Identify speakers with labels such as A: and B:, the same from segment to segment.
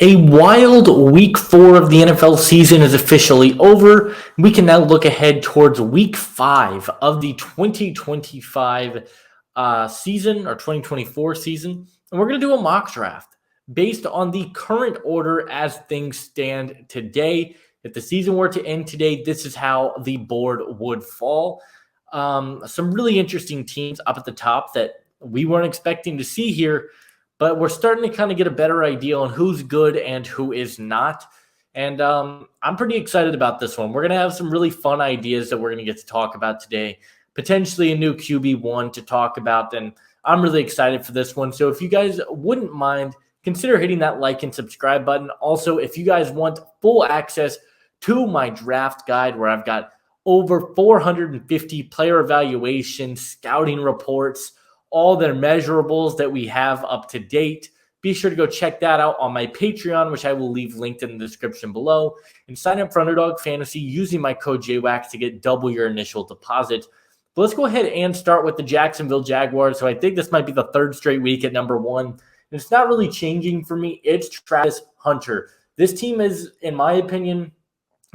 A: A wild week 4 of the NFL season is officially over. We can now look ahead towards week 5 of the 2025 season or 2024 season. And we're going to do a mock draft based on the current order as things stand today. If the season were to end today, this is how the board would fall. Some really interesting teams up at the top that we weren't expecting to see here. But we're starting to kind of get a better idea on who's good and who is not. And I'm pretty excited about this one. We're going to have some really fun ideas that we're going to get to talk about today. Potentially a new QB1 to talk about. And I'm really excited for this one. So if you guys wouldn't mind, consider hitting that like and subscribe button. Also, if you guys want full access to my draft guide where I've got over 450 player evaluations, scouting reports, all their measurables that we have up to date. Be sure to go check that out on my Patreon, which I will leave linked in the description below. And sign up for Underdog Fantasy using my code JWAX to get double your initial deposit. But let's go ahead and start with the Jacksonville Jaguars. So I think this might be the third straight week at number 1. And it's not really changing for me. It's Travis Hunter. This team is, in my opinion,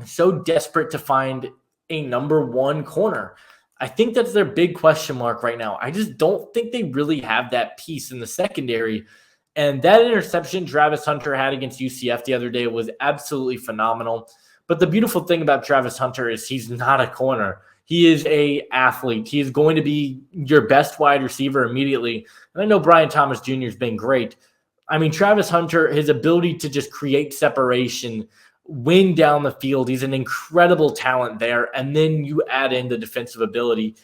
A: so desperate to find a number 1 corner. I think that's their big question mark right now. I just don't think they really have that piece in the secondary. And that interception Travis Hunter had against UCF the other day was absolutely phenomenal. But the beautiful thing about Travis Hunter is he's not a corner. He is an athlete. He is going to be your best wide receiver immediately. And I know Brian Thomas Jr. has been great. I mean, Travis Hunter, his ability to just create separation, win down the field. He's an incredible talent there. And then you add in the defensive ability.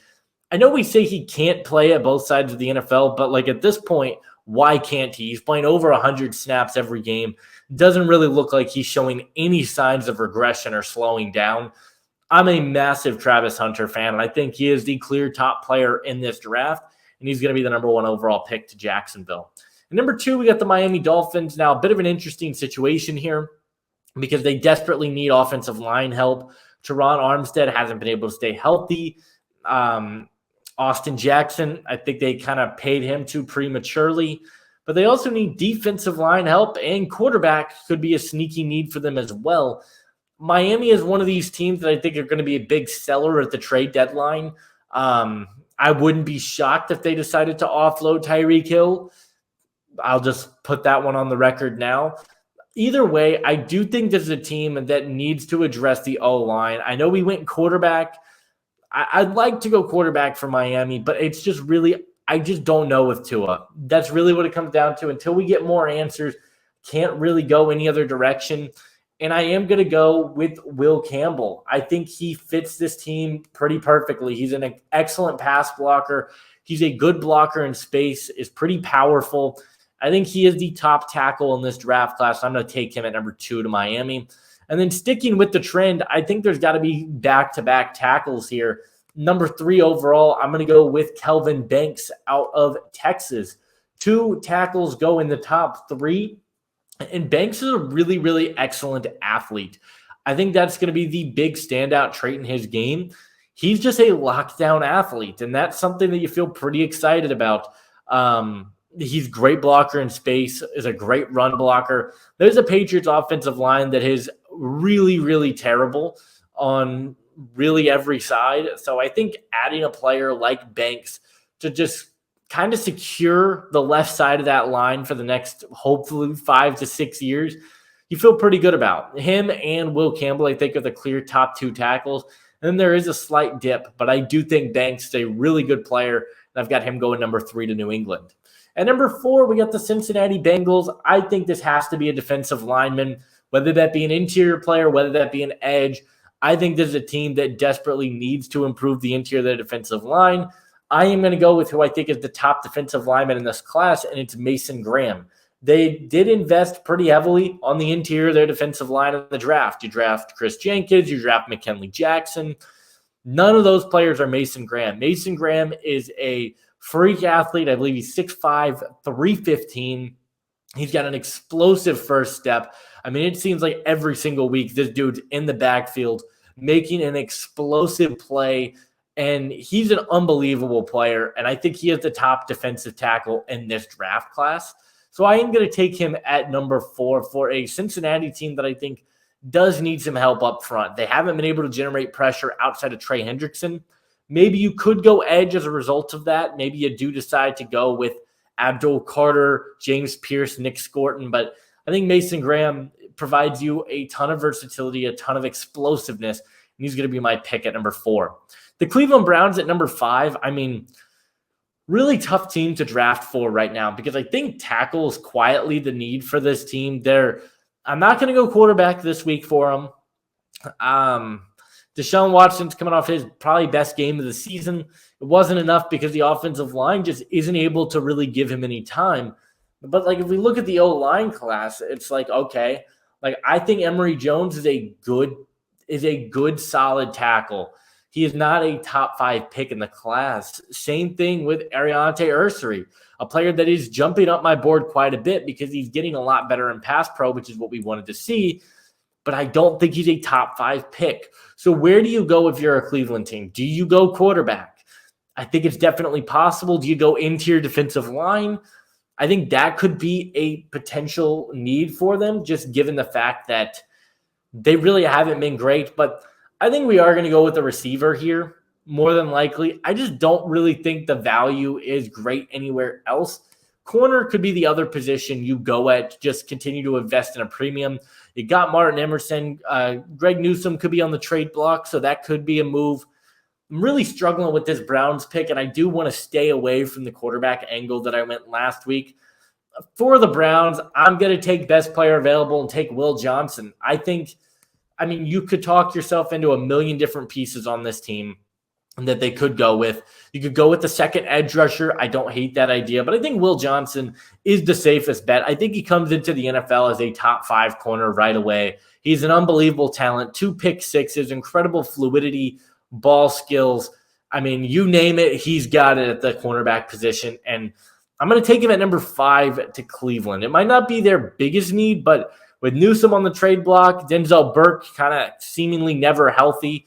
A: I know we say he can't play at both sides of the NFL, but like at this point, why can't he? He's playing over 100 snaps every game. Doesn't really look like he's showing any signs of regression or slowing down. I'm a massive Travis Hunter fan, and I think he is the clear top player in this draft, and he's going to be the number 1 overall pick to Jacksonville. And number 2, we got the Miami Dolphins. Now, a bit of an interesting situation here, because they desperately need offensive line help. Teron Armstead hasn't been able to stay healthy. Austin Jackson, I think they kind of paid him too prematurely. But they also need defensive line help, and quarterback could be a sneaky need for them as well. Miami is one of these teams that I think are going to be a big seller at the trade deadline. I wouldn't be shocked if they decided to offload Tyreek Hill. I'll just put that one on the record now. Either way, I do think this is a team that needs to address the O-line. I know we went quarterback. I'd like to go quarterback for Miami, but it's just really, I just don't know with Tua. That's really what it comes down to. Until we get more answers, can't really go any other direction. And I am going to go with Will Campbell. I think he fits this team pretty perfectly. He's an excellent pass blocker. He's a good blocker in space, is pretty powerful. I think he is the top tackle in this draft class. I'm going to take him at number 2 to Miami. And then sticking with the trend, I think there's got to be back-to-back tackles here. Number 3 overall, I'm going to go with Kelvin Banks out of Texas. 2 tackles go in the top 3. And Banks is a really, really excellent athlete. I think that's going to be the big standout trait in his game. He's just a lockdown athlete, and that's something that you feel pretty excited about. He's a great blocker in space, is a great run blocker. There's a Patriots offensive line that is really, really terrible on really every side. So I think adding a player like Banks to just kind of secure the left side of that line for the next, hopefully, 5 to 6 years, you feel pretty good about. Him and Will Campbell, I think, are the clear top 2 tackles. And then there is a slight dip, but I do think Banks is a really good player, and I've got him going number 3 to New England. At number 4, we got the Cincinnati Bengals. I think this has to be a defensive lineman, whether that be an interior player, whether that be an edge. I think this is a team that desperately needs to improve the interior of their defensive line. I am going to go with who I think is the top defensive lineman in this class, and it's Mason Graham. They did invest pretty heavily on the interior of their defensive line in the draft. You draft Chris Jenkins, you draft McKinley Jackson. None of those players are Mason Graham. Mason Graham is a freak athlete. I believe he's 6'5", 315. He's got an explosive first step. I mean, it seems like every single week this dude's in the backfield making an explosive play, and he's an unbelievable player, and I think he is the top defensive tackle in this draft class. So I am going to take him at number 4 for a Cincinnati team that I think does need some help up front. They haven't been able to generate pressure outside of Trey Hendrickson. Maybe you could go edge as a result of that. Maybe you do decide to go with Abdul Carter, James Pierce, Nick Scorton, but I think Mason Graham provides you a ton of versatility, a ton of explosiveness, and he's going to be my pick at number 4. The Cleveland Browns at number 5, I mean, really tough team to draft for right now because I think tackle is quietly the need for this team. I'm not going to go quarterback this week for them. Deshaun Watson's coming off his probably best game of the season. It wasn't enough because the offensive line just isn't able to really give him any time. But like if we look at the O-line class, it's like, okay, like I think Emory Jones is a good solid tackle. He is not a top 5 pick in the class. Same thing with Ariante Ursary, a player that is jumping up my board quite a bit because he's getting a lot better in pass pro, which is what we wanted to see. But I don't think he's a top 5 pick. So where do you go if you're a Cleveland team? Do you go quarterback? I think it's definitely possible. Do you go interior defensive line? I think that could be a potential need for them, just given the fact that they really haven't been great. But I think we are going to go with the receiver here, more than likely. I just don't really think the value is great anywhere else. Corner could be the other position you go at, just continue to invest in a premium. You got Martin Emerson. Greg Newsome could be on the trade block, so that could be a move. I'm really struggling with this Browns pick, and I do want to stay away from the quarterback angle that I went last week. For the Browns, I'm going to take best player available and take Will Johnson. You could talk yourself into a million different pieces on this team that they could go with. You could go with the second edge rusher. I don't hate that idea, but I think Will Johnson is the safest bet. I think he comes into the NFL as a top 5 corner right away. He's an unbelievable talent, 2 pick sixes, incredible fluidity, ball skills. I mean, you name it, he's got it at the cornerback position. And I'm going to take him at number 5 to Cleveland. It might not be their biggest need, but with Newsome on the trade block, Denzel Burke kind of seemingly never healthy,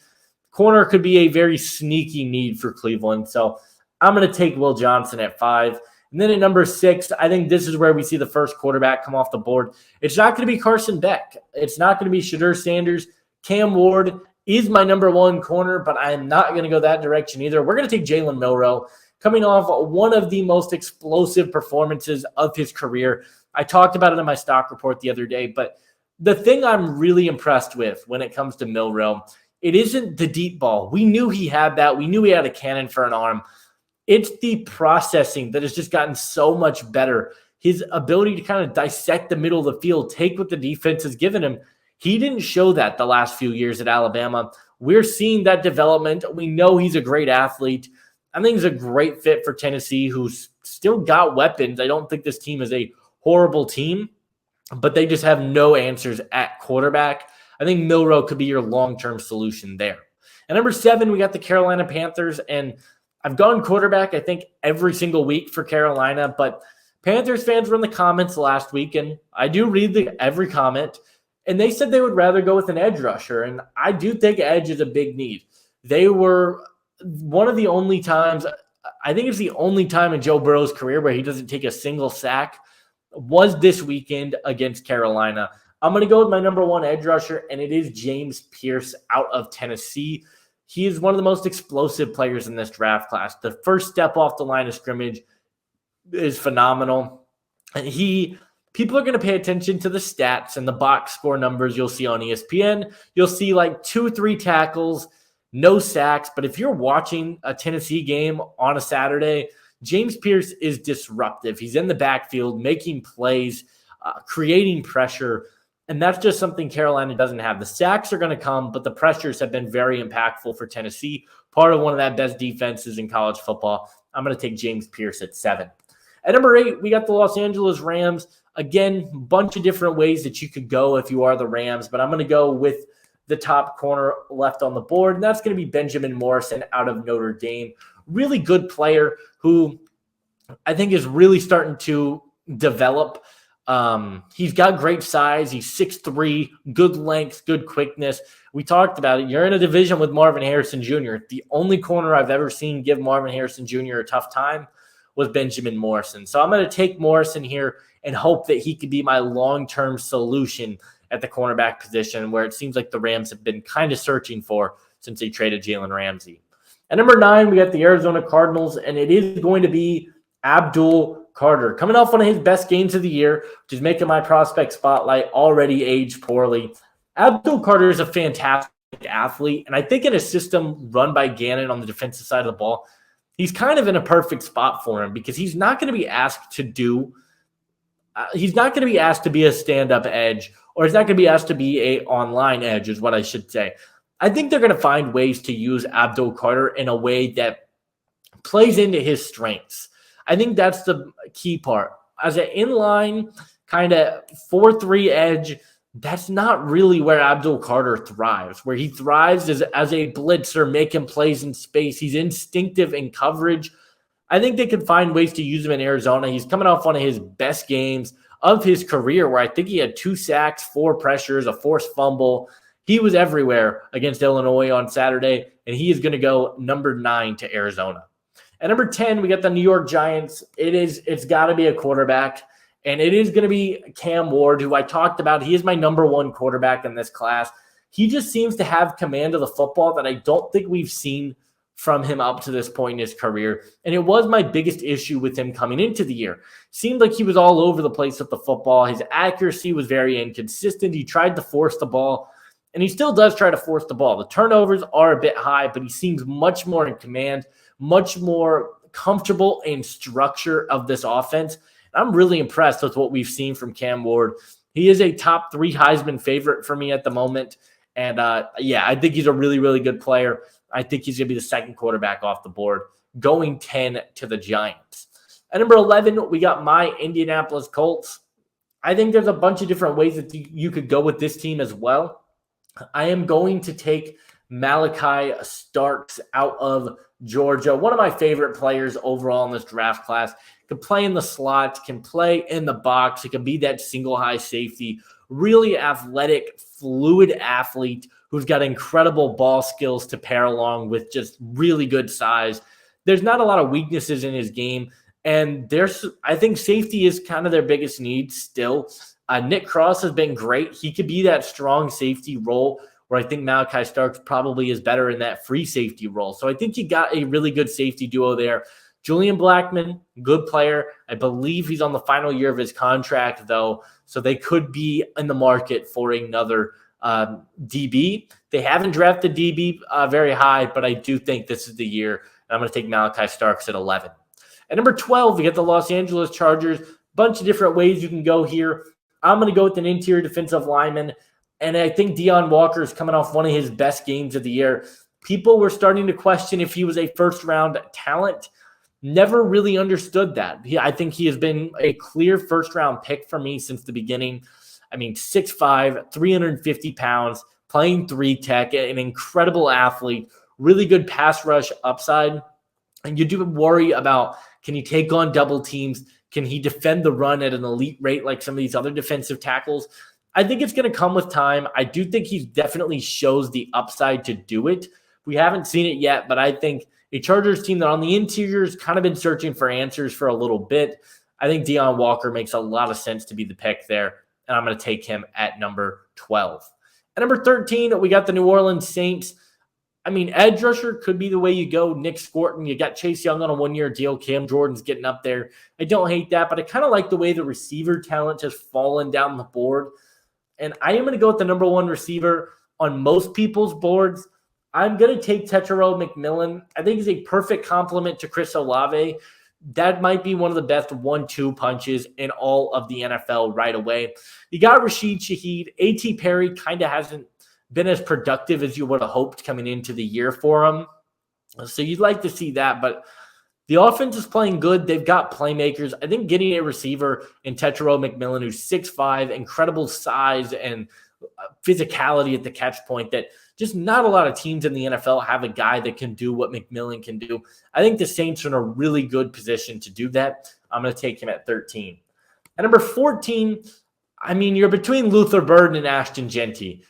A: corner could be a very sneaky need for Cleveland. So I'm going to take Will Johnson at 5. And then at number 6, I think this is where we see the first quarterback come off the board. It's not going to be Carson Beck. It's not going to be Shedeur Sanders. Cam Ward is my number 1 corner, but I am not going to go that direction either. We're going to take Jalen Milroe, coming off one of the most explosive performances of his career. I talked about it in my stock report the other day, but the thing I'm really impressed with when it comes to Milroe, it isn't the deep ball. We knew he had that. We knew he had a cannon for an arm. It's the processing that has just gotten so much better. His ability to kind of dissect the middle of the field, take what the defense has given him. He didn't show that the last few years at Alabama. We're seeing that development. We know he's a great athlete. I think he's a great fit for Tennessee, who's still got weapons. I don't think this team is a horrible team, but they just have no answers at quarterback. I think Milroe could be your long-term solution there. At number 7, we got the Carolina Panthers, and I've gone quarterback, I think, every single week for Carolina, but Panthers fans were in the comments last week, and I do read every comment, and they said they would rather go with an edge rusher, and I do think edge is a big need. They were one of the only times, I think it's the only time in Joe Burrow's career where he doesn't take a single sack, was this weekend against Carolina. I'm going to go with my number 1 edge rusher, and it is James Pierce out of Tennessee. He is one of the most explosive players in this draft class. The first step off the line of scrimmage is phenomenal. And people are going to pay attention to the stats and the box score numbers you'll see on ESPN. You'll see like 2-3 tackles, no sacks. But if you're watching a Tennessee game on a Saturday, James Pierce is disruptive. He's in the backfield, making plays, creating pressure. And that's just something Carolina doesn't have. The sacks are going to come, but the pressures have been very impactful for Tennessee. Part of one of that best defenses in college football. I'm going to take James Pierce at 7. At number 8, we got the Los Angeles Rams. Again, a bunch of different ways that you could go if you are the Rams, but I'm going to go with the top corner left on the board, and that's going to be Benjamin Morrison out of Notre Dame. Really good player who I think is really starting to develop. He's got great size. He's 6'3", good length, good quickness. We talked about it. You're in a division with Marvin Harrison Jr., the only corner I've ever seen give Marvin Harrison Jr. a tough time. was Benjamin Morrison. So I'm going to take Morrison here and hope that he could be my long-term solution at the cornerback position, where it seems like the Rams have been kind of searching for since they traded Jalen Ramsey. At number 9, we got the Arizona Cardinals, and it is going to be Abdul Carter, coming off one of his best games of the year, which is making my prospect spotlight already age poorly. Abdul Carter is a fantastic athlete, and I think in a system run by Gannon on the defensive side of the ball, he's kind of in a perfect spot for him because he's not going to be asked to do he's not going to be asked to be a stand-up edge, or he's not going to be asked to be a online edge is what I should say. I think they're going to find ways to use Abdul Carter in a way that plays into his strengths. I think that's the key part. As an inline kind of 4-3 edge, that's not really where Abdul Carter thrives. Where he thrives is as a blitzer, making plays in space. He's instinctive in coverage. I think they can find ways to use him in Arizona. He's coming off one of his best games of his career, where I think he had 2 sacks, 4 pressures, a forced fumble. He was everywhere against Illinois on Saturday, and he is going to go number 9 to Arizona. At number 10, we got the New York Giants. It's got to be a quarterback, and it is going to be Cam Ward, who I talked about. He is my number 1 quarterback in this class. He just seems to have command of the football that I don't think we've seen from him up to this point in his career. And it was my biggest issue with him coming into the year. Seemed like he was all over the place with the football. His accuracy was very inconsistent. He tried to force the ball, and he still does try to force the ball. The turnovers are a bit high, but he seems much more in command, much more comfortable in structure of this offense. I'm really impressed with what we've seen from Cam Ward. He is a top 3 Heisman favorite for me at the moment. And I think he's a really, really good player. I think he's going to be the second quarterback off the board, going 10 to the Giants. At number 11, we got my Indianapolis Colts. I think there's a bunch of different ways that you could go with this team as well. I am going to take Malachi Starks out of Georgia, one of my favorite players overall in this draft class. Can play in the slot, can play in the box. He can be that single high safety, really athletic, fluid athlete who's got incredible ball skills to pair along with just really good size. There's not a lot of weaknesses in his game, and I think safety is kind of their biggest need still. Nick Cross has been great. He could be that strong safety role where I think Malachi Starks probably is better in that free safety role. So I think you got a really good safety duo there. Julian Blackmon, good player. I believe he's on the final year of his contract, though, so they could be in the market for another DB. They haven't drafted DB very high, but I do think this is the year. I'm going to take Malachi Starks at 11. At number 12, we get the Los Angeles Chargers. Bunch of different ways you can go here. I'm going to go with an interior defensive lineman, and I think Deion Walker is coming off one of his best games of the year. People were starting to question if he was a first-round talent. Never really understood that. I think he has been a clear first-round pick for me since the beginning. I mean, 6'5", 350 pounds, playing 3 tech, an incredible athlete, really good pass rush upside. And you do worry about, can he take on double teams? Can he defend the run at an elite rate like some of these other defensive tackles? I think it's going to come with time. I do think he definitely shows the upside to do it. We haven't seen it yet, but I think a Chargers team that on the interior has kind of been searching for answers for a little bit. I think Deion Walker makes a lot of sense to be the pick there, and I'm going to take him at number 12. At number 13, we got the New Orleans Saints. I mean, edge rusher could be the way you go. Nick Scorton, you got Chase Young on a 1-year deal. Cam Jordan's getting up there. I don't hate that, but I kind of like the way the receiver talent has fallen down the board. And I am going to go with the number 1 receiver on most people's boards. I'm going to take Tetairoa McMillan. I think he's a perfect complement to Chris Olave. That might be one of the best 1-2 punches in all of the NFL right away. You got Rashid Shaheed. A.T. Perry kind of hasn't been as productive as you would have hoped coming into the year for him. So you'd like to see that, but the offense is playing good. They've got playmakers. I think getting a receiver in Tetairoa McMillan, who's 6'5", incredible size and physicality at the catch point, that just not a lot of teams in the NFL have a guy that can do what McMillan can do. I think the Saints are in a really good position to do that. I'm going to take him at 13. At number 14, I mean, you're between Luther Burden and Ashton Genty.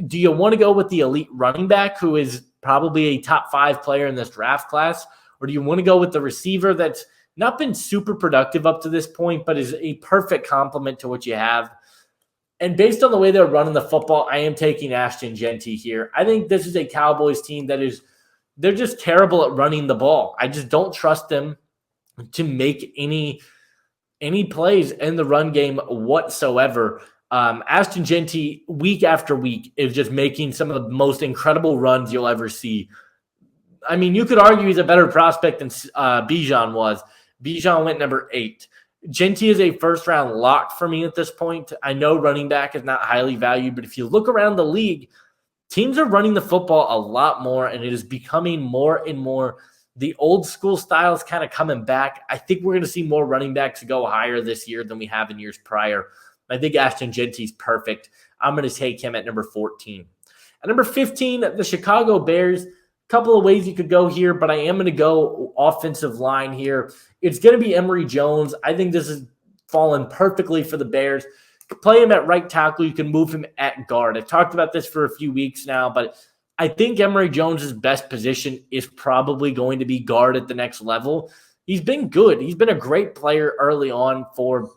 A: Do you want to go with the elite running back who is probably a top 5 player in this draft class? Or do you want to go with the receiver that's Not been super productive up to this point, but is a perfect complement to what you have. And based on the way they're running the football, I am taking Ashton Jeanty here. I think this is a Cowboys team they're just terrible at running the ball. I just don't trust them to make any plays in the run game whatsoever. Ashton Jeanty, week after week, is just making some of the most incredible runs you'll ever see. I mean, you could argue he's a better prospect than Bijan was. Bijan went number 8. Jeanty is a first-round lock for me at this point. I know running back is not highly valued, but if you look around the league, teams are running the football a lot more, and it is becoming more and more the old school style is kind of coming back. I think we're going to see more running backs go higher this year than we have in years prior. I think Ashton Jeanty's perfect. I'm going to take him at number 14. At number 15, the Chicago Bears. Couple of ways you could go here, but I am going to go offensive line here. It's going to be Emory Jones. I think this is fallen perfectly for the Bears. Play him at right tackle. You can move him at guard. I've talked about this for a few weeks now, but I think Emory Jones's best position is probably going to be guard at the next level. He's been good. He's been a great player early on for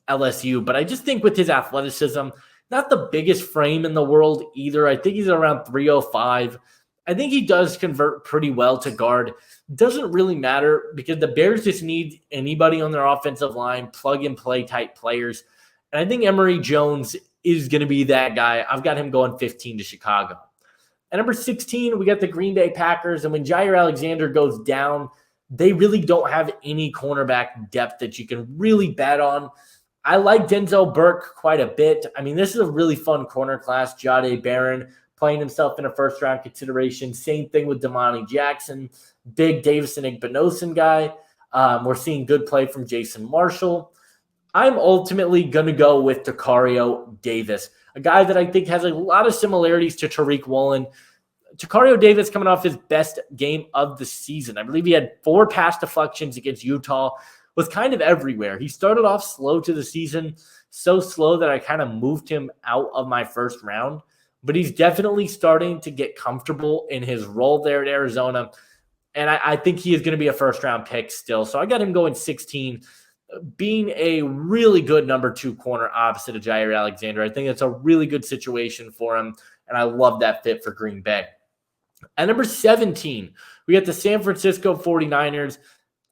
A: LSU, but I just think with his athleticism, not the biggest frame in the world either. I think he's around 305. I think he does convert pretty well to guard. Doesn't really matter because the Bears just need anybody on their offensive line, plug-and-play type players. And I think Emory Jones is going to be that guy. I've got him going 15 to Chicago. At number 16, we got the Green Bay Packers. And when Jair Alexander goes down, they really don't have any cornerback depth that you can really bet on. I like Denzel Burke quite a bit. I mean, this is a really fun corner class. Jahdae Barron playing himself in a first-round consideration. Same thing with Damani Jackson, big Davison Igbinosun guy. We're seeing good play from Jason Marshall. I'm ultimately going to go with Tacario Davis, a guy that I think has a lot of similarities to Tariq Woolen. Tacario Davis coming off his best game of the season. I believe he had 4 pass deflections against Utah, was kind of everywhere. He started off slow to the season, so slow that I kind of moved him out of my first round. But he's definitely starting to get comfortable in his role there at Arizona. And I think he is going to be a first-round pick still. So I got him going 16, being a really good number 2 corner opposite of Jair Alexander. I think it's a really good situation for him, and I love that fit for Green Bay. At number 17, we got the San Francisco 49ers.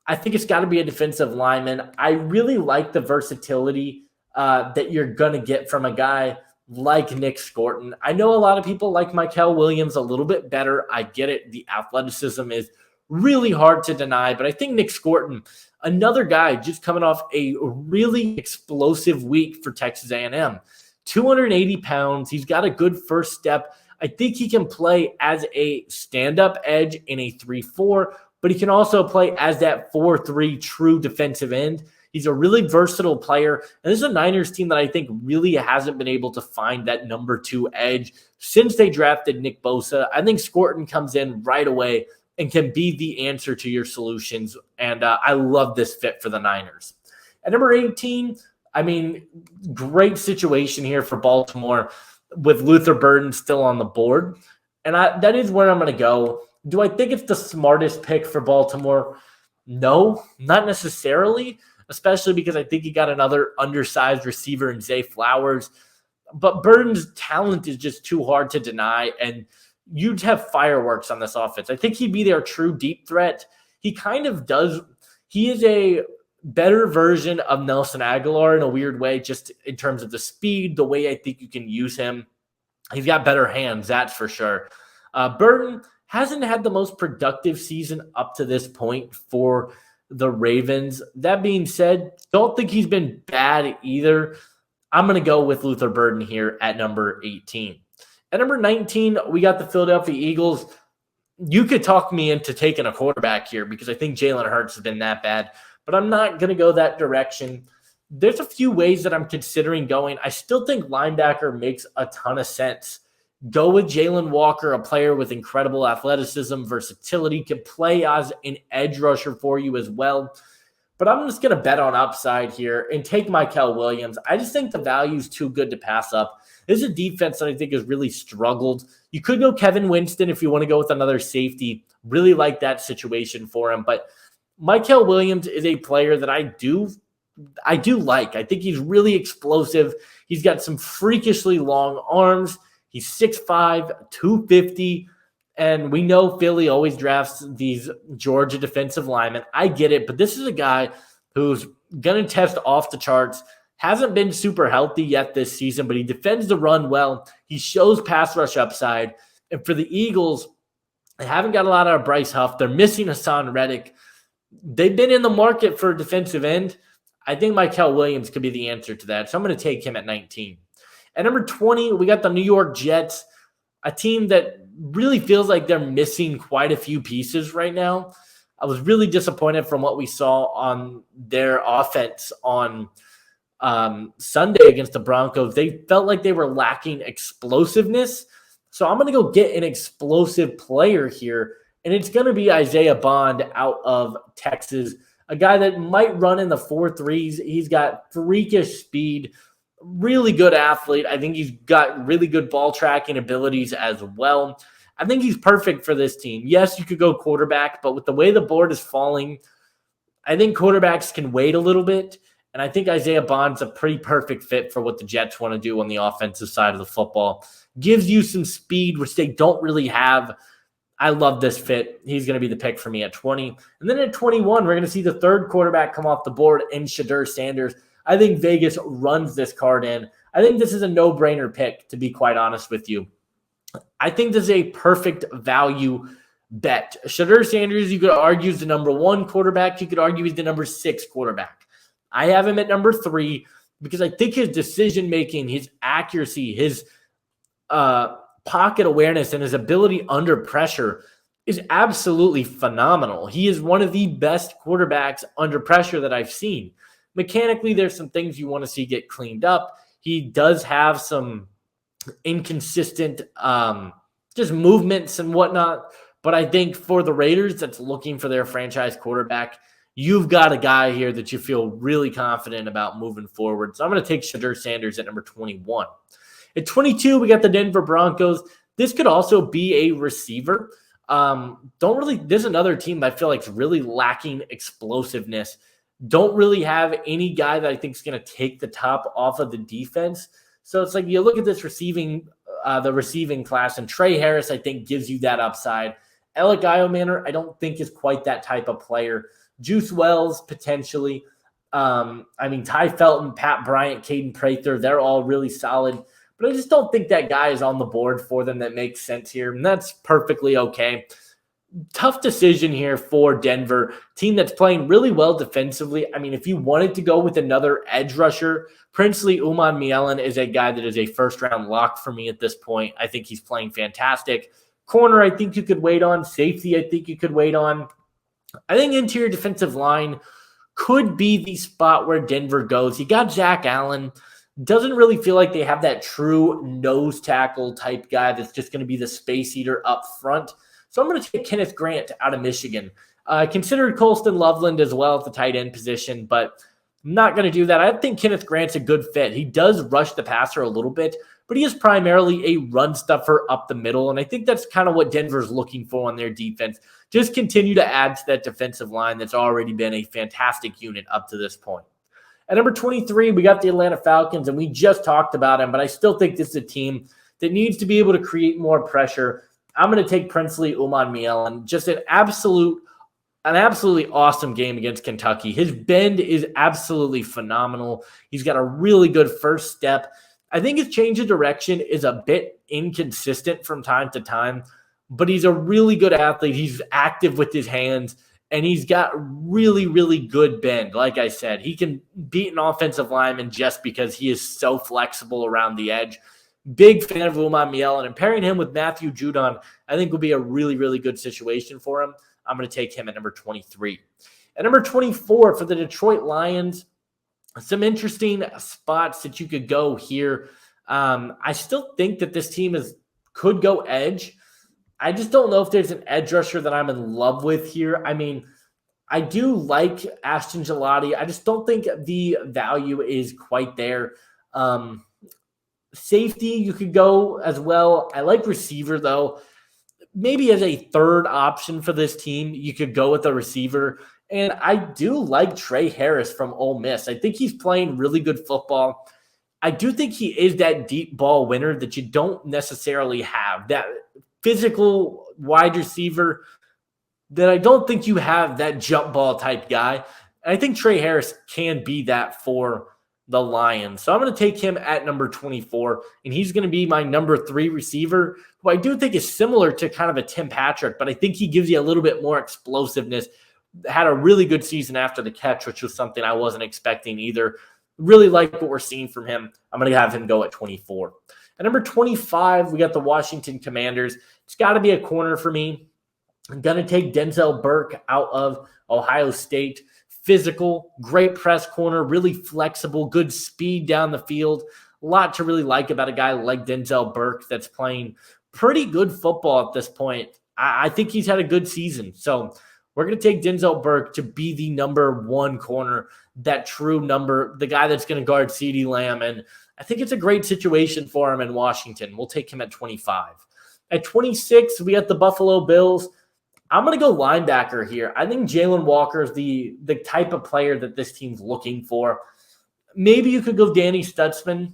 A: I think it's got to be a defensive lineman. I really like the versatility that you're going to get from a guy like Nick Scorton. I know a lot of people like Mykel Williams a little bit better. I get it. The athleticism is really hard to deny, but I think Nick Scorton, another guy just coming off a really explosive week for Texas A&M. 280 pounds. He's got a good first step. I think he can play as a stand-up edge in a 3-4, but he can also play as that 4-3 true defensive end. He's a really versatile player, and this is a Niners team that I think really hasn't been able to find that number 2 edge since they drafted Nick Bosa. I think Scorton comes in right away and can be the answer to your solutions, and I love this fit for the Niners. At number 18, I mean, great situation here for Baltimore with Luther Burden still on the board, and that is where I'm going to go. Do I think it's the smartest pick for Baltimore? No, not necessarily, especially because I think he got another undersized receiver in Zay Flowers. But Burden's talent is just too hard to deny, and you'd have fireworks on this offense. I think he'd be their true deep threat. He kind of does. He is a better version of Nelson Aguilar in a weird way, just in terms of the speed, the way I think you can use him. He's got better hands, that's for sure. Burden hasn't had the most productive season up to this point for the Ravens. That being said, don't think he's been bad either. I'm going to go with Luther Burden here at number 18. At number 19, we got the Philadelphia Eagles. You could talk me into taking a quarterback here because I think Jalen Hurts has been that bad, but I'm not going to go that direction. There's a few ways that I'm considering going. I still think linebacker makes a ton of sense. Go with Jalen Walker, a player with incredible athleticism, versatility, can play as an edge rusher for you as well. But I'm just going to bet on upside here and take Mykel Williams. I just think the value is too good to pass up. This is a defense that I think has really struggled. You could go Kevin Winston if you want to go with another safety. Really like that situation for him. But Mykel Williams is a player that I do like. I think he's really explosive. He's got some freakishly long arms. He's 6'5", 250. And we know Philly always drafts these Georgia defensive linemen. I get it, but this is a guy who's going to test off the charts. Hasn't been super healthy yet this season, but he defends the run well. He shows pass rush upside. And for the Eagles, they haven't got a lot out of Bryce Huff. They're missing Hassan Reddick. They've been in the market for a defensive end. I think Mykel Williams could be the answer to that. So I'm going to take him at 19. At number 20, we got the New York Jets, a team that really feels like they're missing quite a few pieces right now. I was really disappointed from what we saw on their offense on Sunday against the Broncos. They felt like they were lacking explosiveness. So I'm going to go get an explosive player here, and it's going to be Isaiah Bond out of Texas, a guy that might run in the 4.3s. He's got freakish speed, really good athlete. I think he's got really good ball tracking abilities as well. I think he's perfect for this team. Yes, you could go quarterback, but with the way the board is falling, I think quarterbacks can wait a little bit. And I think Isaiah Bond's a pretty perfect fit for what the Jets want to do on the offensive side of the football. Gives you some speed, which they don't really have. I love this fit. He's going to be the pick for me at 20. And then at 21, we're going to see the third quarterback come off the board in Shedeur Sanders. I think Vegas runs this card in. I think this is a no-brainer pick, to be quite honest with you. I think this is a perfect value bet. Shedeur Sanders, you could argue, is the number 1 quarterback. You could argue he's the number 6 quarterback. I have him at number 3 because I think his decision-making, his accuracy, his pocket awareness, and his ability under pressure is absolutely phenomenal. He is one of the best quarterbacks under pressure that I've seen. Mechanically, there's some things you want to see get cleaned up. He does have some inconsistent just movements and whatnot. But I think for the Raiders that's looking for their franchise quarterback, you've got a guy here that you feel really confident about moving forward. So I'm going to take Shedeur Sanders at number 21. At 22, we got the Denver Broncos. This could also be a receiver. This is another team that I feel like is really lacking explosiveness. Don't really have any guy that I think is going to take the top off of the defense. So it's like you look at this receiving class, and Trey Harris, I think, gives you that upside. Alec Iomanner, I don't think is quite that type of player. Juice Wells, potentially. Ty Felton, Pat Bryant, Caden Prather, they're all really solid. But I just don't think that guy is on the board for them that makes sense here, and that's perfectly okay. Tough decision here for Denver, team that's playing really well defensively. I mean, if you wanted to go with another edge rusher, Princely Uman-Mielen is a guy that is a first-round lock for me at this point. I think he's playing fantastic. Corner, I think you could wait on. Safety, I think you could wait on. I think interior defensive line could be the spot where Denver goes. You got Zach Allen. Doesn't really feel like they have that true nose tackle type guy that's just going to be the space eater up front. So I'm going to take Kenneth Grant out of Michigan. I considered Colston Loveland as well at the tight end position, but I'm not going to do that. I think Kenneth Grant's a good fit. He does rush the passer a little bit, but he is primarily a run stuffer up the middle, and I think that's kind of what Denver's looking for on their defense. Just continue to add to that defensive line that's already been a fantastic unit up to this point. At number 23, we got the Atlanta Falcons, and we just talked about him, but I still think this is a team that needs to be able to create more pressure. I'm going to take Princely Uman-Mielen. Just an absolutely awesome game against Kentucky. His bend is absolutely phenomenal. He's got a really good first step. I think his change of direction is a bit inconsistent from time to time, but he's a really good athlete. He's active with his hands, and he's got really, really good bend. Like I said, he can beat an offensive lineman just because he is so flexible around the edge. Big fan of Uman-Mielen, and pairing him with Matthew Judon, I think will be a really, really good situation for him. I'm going to take him at number 23. At number 24 for the Detroit Lions, some interesting spots that you could go here. I still think that this team could go edge. I just don't know if there's an edge rusher that I'm in love with here. I mean, I do like Ashton Gelati. I just don't think the value is quite there. Safety, you could go as well. I like receiver, though. Maybe as a third option for this team, you could go with a receiver. And I do like Trey Harris from Ole Miss. I think he's playing really good football. I do think he is that deep ball winner that you don't necessarily have. That physical wide receiver that I don't think you have, that jump ball type guy. And I think Trey Harris can be that for the Lions. So I'm going to take him at number 24, and he's going to be my number 3 receiver, who I do think is similar to kind of a Tim Patrick, but I think he gives you a little bit more explosiveness. Had a really good season after the catch, which was something I wasn't expecting either. Really like what we're seeing from him. I'm going to have him go at 24. At number 25, we got the Washington Commanders. It's got to be a corner for me. I'm going to take Denzel Burke out of Ohio State. Physical, great press corner, really flexible, good speed down the field. A lot to really like about a guy like Denzel Burke that's playing pretty good football at this point. I think he's had a good season. So we're going to take Denzel Burke to be the number 1 corner, that true number, the guy that's going to guard CeeDee Lamb. And I think it's a great situation for him in Washington. We'll take him at 25. At 26, we got the Buffalo Bills. I'm going to go linebacker here. I think Jalen Walker is the type of player that this team's looking for. Maybe you could go Danny Stutzman.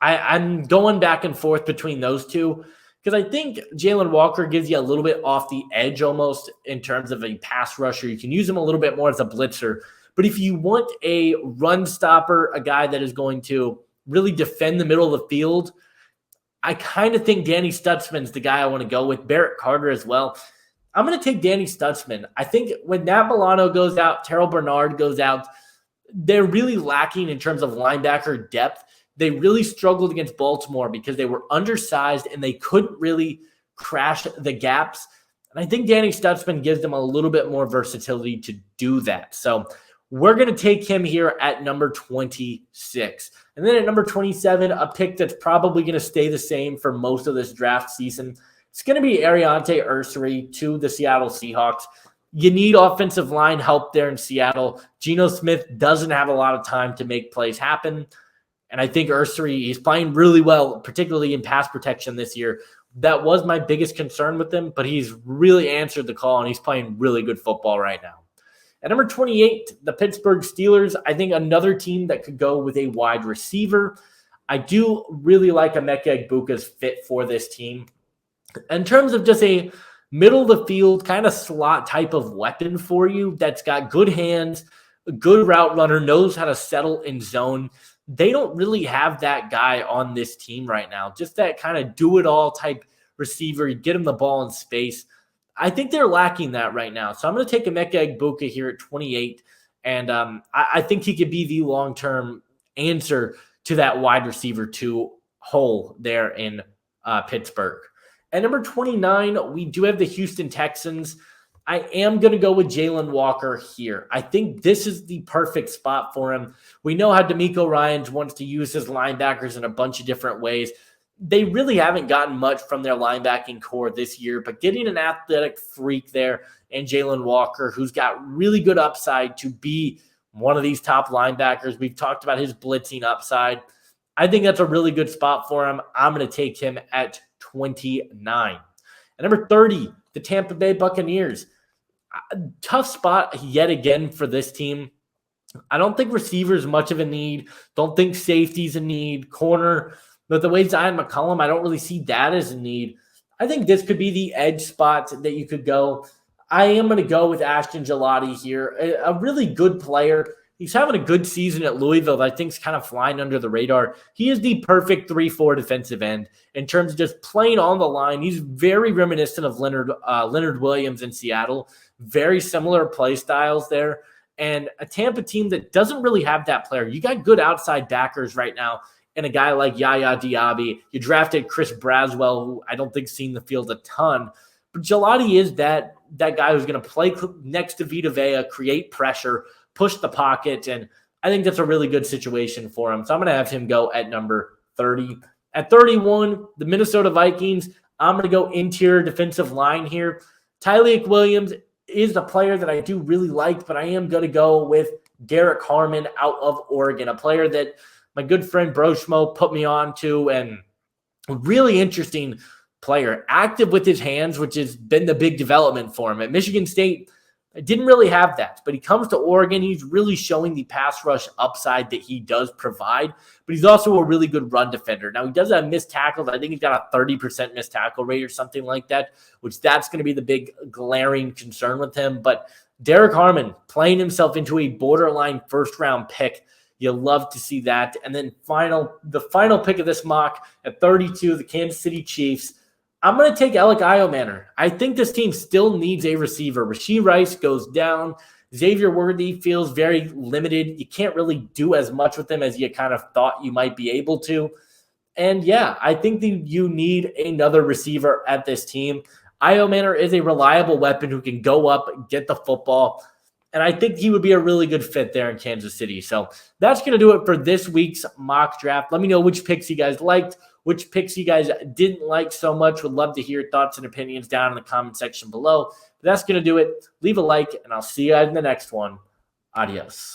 A: I'm going back and forth between those two because I think Jalen Walker gives you a little bit off the edge almost in terms of a pass rusher. You can use him a little bit more as a blitzer. But if you want a run stopper, a guy that is going to really defend the middle of the field, I kind of think Danny Stutzman's the guy I want to go with. Barrett Carter as well. I'm going to take Danny Stutzman. I think when Nat Milano goes out, Terrell Bernard goes out, they're really lacking in terms of linebacker depth. They really struggled against Baltimore because they were undersized and they couldn't really crash the gaps. And I think Danny Stutzman gives them a little bit more versatility to do that. So we're going to take him here at number 26. And then at number 27, a pick that's probably going to stay the same for most of this draft season. It's going to be Ariante Ursary to the Seattle Seahawks. You need offensive line help there in Seattle. Geno Smith doesn't have a lot of time to make plays happen. And I think Ursary is playing really well, particularly in pass protection this year. That was my biggest concern with him, but he's really answered the call, and he's playing really good football right now. At number 28, the Pittsburgh Steelers. I think another team that could go with a wide receiver. I do really like Emeka Egbuka's fit for this team. In terms of just a middle of the field kind of slot type of weapon for you that's got good hands, a good route runner, knows how to settle in zone. They don't really have that guy on this team right now. Just that kind of do-it-all type receiver. You get him the ball in space. I think they're lacking that right now. So I'm going to take Emeka Egbuka here at 28, and I think he could be the long-term answer to that wide receiver 2 hole there in Pittsburgh. At number 29, we do have the Houston Texans. I am going to go with Jalen Walker here. I think this is the perfect spot for him. We know how DeMeco Ryans wants to use his linebackers in a bunch of different ways. They really haven't gotten much from their linebacking core this year, but getting an athletic freak there and Jalen Walker, who's got really good upside to be one of these top linebackers. We've talked about his blitzing upside. I think that's a really good spot for him. I'm going to take him at 29. At number 30, the Tampa Bay Buccaneers. Tough spot yet again for this team. I don't think receivers much of a need. Don't think safety's a need. Corner, but the way Zion McCollum, I don't really see that as a need. I think this could be the edge spot that you could go. I am going to go with Ashton Gelati here. A really good player. He's having a good season at Louisville that I think is kind of flying under the radar. He is the perfect 3-4 defensive end in terms of just playing on the line. He's very reminiscent of Leonard Williams in Seattle. Very similar play styles there. And a Tampa team that doesn't really have that player. You got good outside backers right now. And a guy like Yaya Diaby. You drafted Chris Braswell, who I don't think seen the field a ton. But Gelati is that guy who's going to play next to Vita Vea, create pressure, push the pocket, and I think that's a really good situation for him. So I'm going to have him go at number 30. At 31, the Minnesota Vikings, I'm going to go interior defensive line here. Tyleik Williams is the player that I do really like, but I am going to go with Garrett Harmon out of Oregon, a player that my good friend Broshmo put me on to, and a really interesting player, active with his hands, which has been the big development for him. At Michigan State, Didn't really have that, but he comes to Oregon. He's really showing the pass rush upside that he does provide, but he's also a really good run defender. Now, he does have missed tackles. I think he's got a 30% missed tackle rate or something like that, which that's going to be the big glaring concern with him. But Derek Harmon playing himself into a borderline first-round pick. You love to see that. And then the final pick of this mock at 32, the Kansas City Chiefs. I'm going to take Alec Iomanner. I think this team still needs a receiver. Rashee Rice goes down. Xavier Worthy feels very limited. You can't really do as much with him as you kind of thought you might be able to. And yeah, I think that you need another receiver at this team. Iomanner is a reliable weapon who can go up, get the football. And I think he would be a really good fit there in Kansas City. So that's going to do it for this week's mock draft. Let me know which picks you guys liked, which picks you guys didn't like so much. Would love to hear your thoughts and opinions down in the comment section below. But that's going to do it. Leave a like, and I'll see you guys in the next one. Adios.